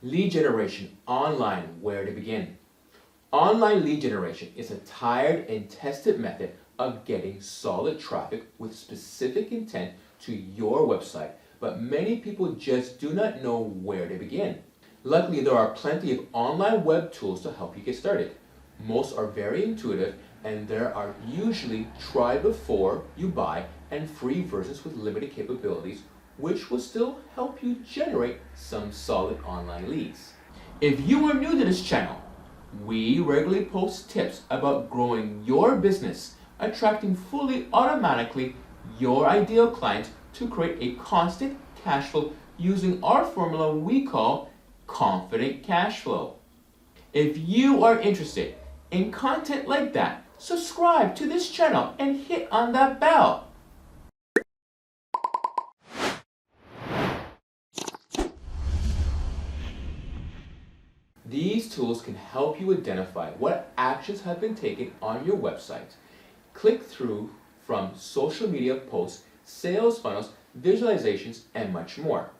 Lead generation online, where to begin? Online lead generation is a tried and tested method of getting solid traffic with specific intent to your website, but many people just do not know where to begin. Luckily, there are plenty of online web tools to help you get started. Most are very intuitive, and there are usually try before you buy and free versions with limited capabilities, which will still help you generate some solid online leads. If you are new to this channel, we regularly post tips about growing your business, attracting fully automatically your ideal clients to create a constant cash flow using our formula we call confident cash flow. If you are interested in content like that, subscribe to this channel and hit on that bell. These tools can help you identify what actions have been taken on your website, click through from social media posts, sales funnels, visualizations, and much more.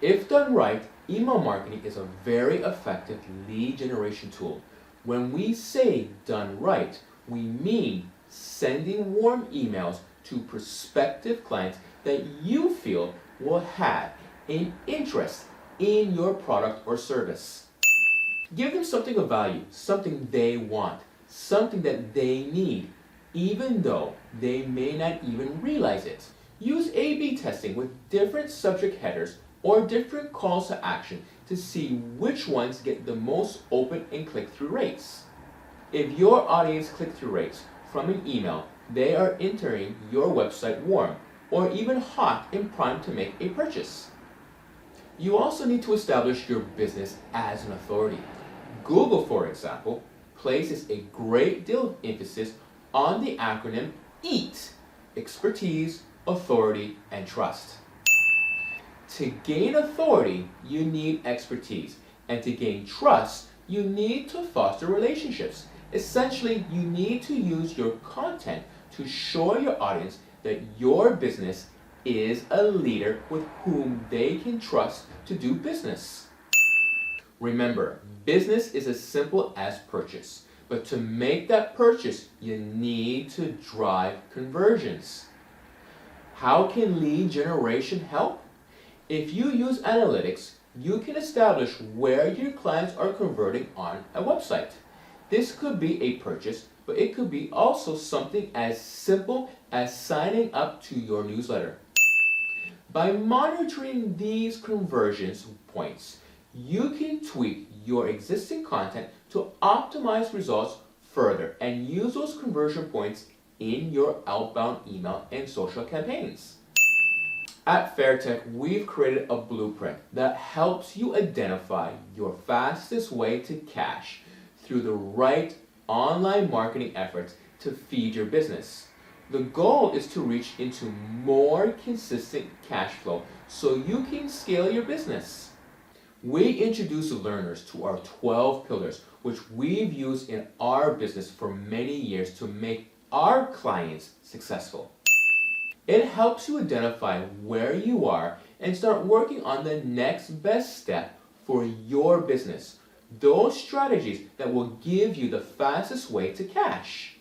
If done right, email marketing is a very effective lead generation tool. When we say done right, we mean sending warm emails to prospective clients that you feel will have an interest in your product or service. Give them something of value, something they want, something that they need, even though they may not even realize it. Use A/B testing with different subject headers or different calls to action to see which ones get the most open and click-through rates. If your audience click-through rates from an email, they are entering your website warm or even hot and primed to make a purchase. You also need to establish your business as an authority. Google, for example, places a great deal of emphasis on the acronym EAT: expertise, authority, and trust. To gain authority, you need expertise, and to gain trust, you need to foster relationships. Essentially, you need to use your content to show your audience that your business is a leader with whom they can trust to do business. Remember, business is as simple as purchase, but to make that purchase, you need to drive conversions. How can lead generation help? If you use analytics, you can establish where your clients are converting on a website. This could be a purchase, but it could be also something as simple as signing up to your newsletter. By monitoring these conversions points, you can tweak your existing content to optimize results further and use those conversion points in your outbound email and social campaigns. At FairTech, we've created a blueprint that helps you identify your fastest way to cash through the right online marketing efforts to feed your business. The goal is to reach into more consistent cash flow so you can scale your business. We introduce learners to our 12 pillars, which we've used in our business for many years to make our clients successful. It helps you identify where you are and start working on the next best step for your business. Those strategies that will give you the fastest way to cash.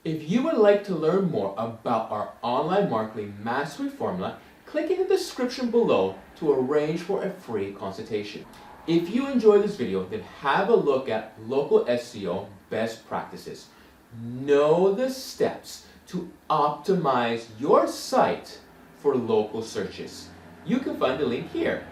If you would like to learn more about our online marketing mastery formula, click in the description below to arrange for a free consultation. If you enjoyed this video, then have a look at local SEO best practices. Know the steps to optimize your site for local searches. You can find the link here.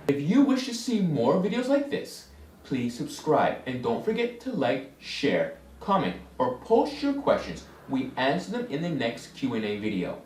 If you wish to see more videos like this, please subscribe and don't forget to like, share, comment, or post your questions. We answer them in the next Q&A video.